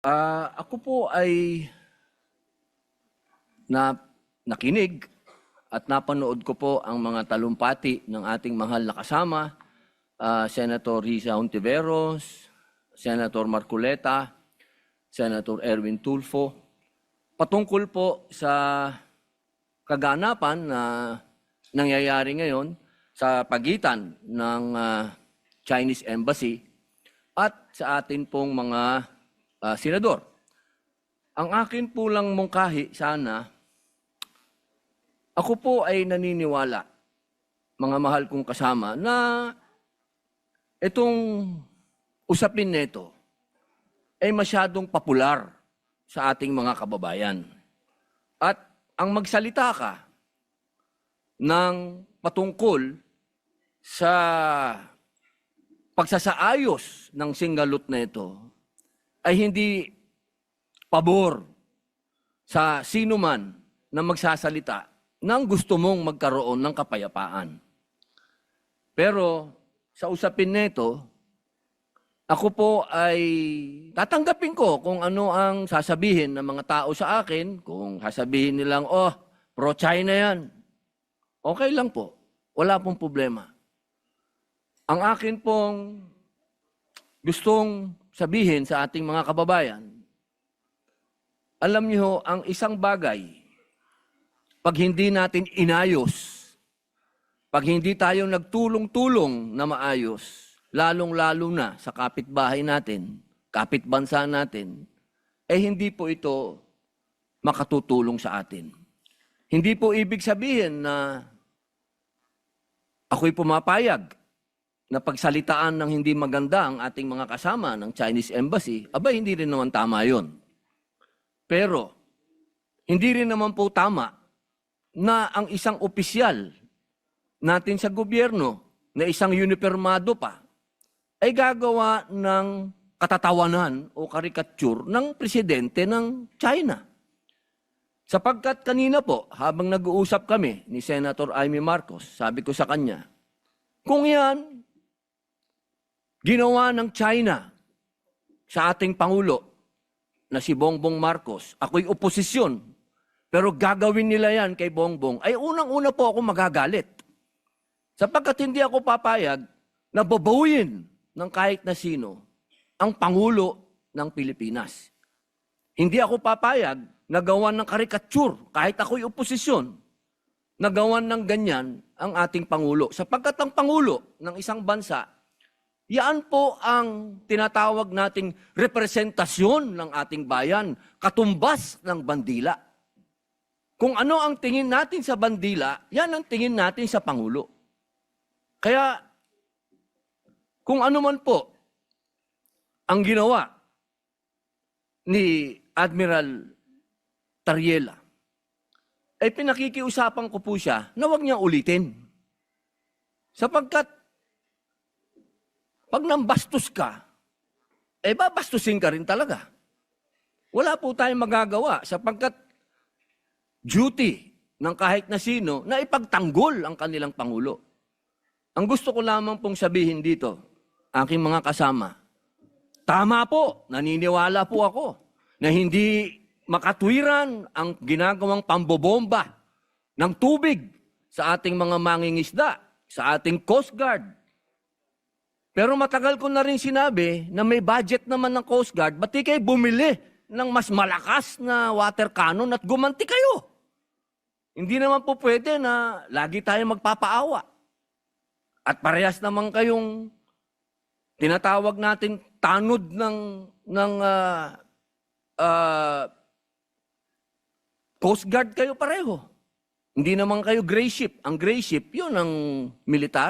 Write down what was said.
Ako po ay nakinig at napanood ko po ang mga talumpati ng ating mahal na kasama, Senator Risa Hontiveros, Senator Marcoleta, Senator Erwin Tulfo, patungkol po sa kaganapan na nangyayari ngayon sa pagitan ng Chinese Embassy at sa atin pong mga senador. Ang akin po lang mungkahi sana, ako po ay naniniwala, mga mahal kong kasama, na itong usapin nito ay masyadong popular sa ating mga kababayan. At ang magsalita ka ng patungkol sa pagsasaayos ng singalot na ito ay hindi pabor sa sino man na magsasalita nang gusto mong magkaroon ng kapayapaan. Pero sa usapin nito, ako po ay tatanggapin ko kung ano ang sasabihin ng mga tao sa akin. Kung sasabihin nilang, pro-China yan, okay lang po. Wala pong problema. Ang akin pong gustong sabihin sa ating mga kababayan, alam niyo, ang isang bagay, pag hindi natin inayos, pag hindi tayo nagtulong-tulong na maayos, lalong-lalo na sa kapitbahay natin, kapitbansa natin, hindi po ito makatutulong sa atin. Hindi po ibig sabihin na ako'y pumapayag na pagsalitaan ng hindi maganda ang ating mga kasama ng Chinese Embassy, hindi rin naman tama yun. Pero, hindi rin naman po tama na ang isang opisyal natin sa gobyerno, na isang unipermado pa, ay gagawa ng katatawanan o karikature ng presidente ng China. Sapagkat kanina po, habang nag-uusap kami ni Senator Amy Marcos, sabi ko sa kanya, kung yan, ginawa ng China sa ating Pangulo na si Bongbong Marcos, ako'y oposisyon, pero gagawin nila yan kay Bongbong, ay unang-una po ako magagalit. Sapagkat hindi ako papayag na babawin ng kahit na sino ang Pangulo ng Pilipinas. Hindi ako papayag na gawan ng karikature, kahit ako'y oposisyon, na gawan ng ganyan ang ating Pangulo. Sapagkat ang Pangulo ng isang bansa, yan po ang tinatawag nating representasyon ng ating bayan, katumbas ng bandila. Kung ano ang tingin natin sa bandila, yan ang tingin natin sa Pangulo. Kaya, kung ano man po ang ginawa ni Admiral Tariela, ay pinakikiusapan ko po siya na huwag niya ulitin. Sapagkat, pag nambastos ka, babastusin ka rin talaga. Wala po tayong magagawa sapagkat duty ng kahit na sino na ipagtanggol ang kanilang Pangulo. Ang gusto ko lamang pong sabihin dito, aking mga kasama, tama po, naniniwala po ako na hindi makatwiran ang ginagawang pambobomba ng tubig sa ating mga mangingisda, sa ating Coast Guard. Pero matagal ko na rin sinabi na may budget naman ng Coast Guard, ba't di kayo bumili ng mas malakas na water cannon at gumanti kayo? Hindi naman po pwede na lagi tayo magpapaawa. At parehas naman kayong tinatawag natin tanod ng Coast Guard kayo pareho. Hindi naman kayo gray ship. Ang gray ship, yun ang militar.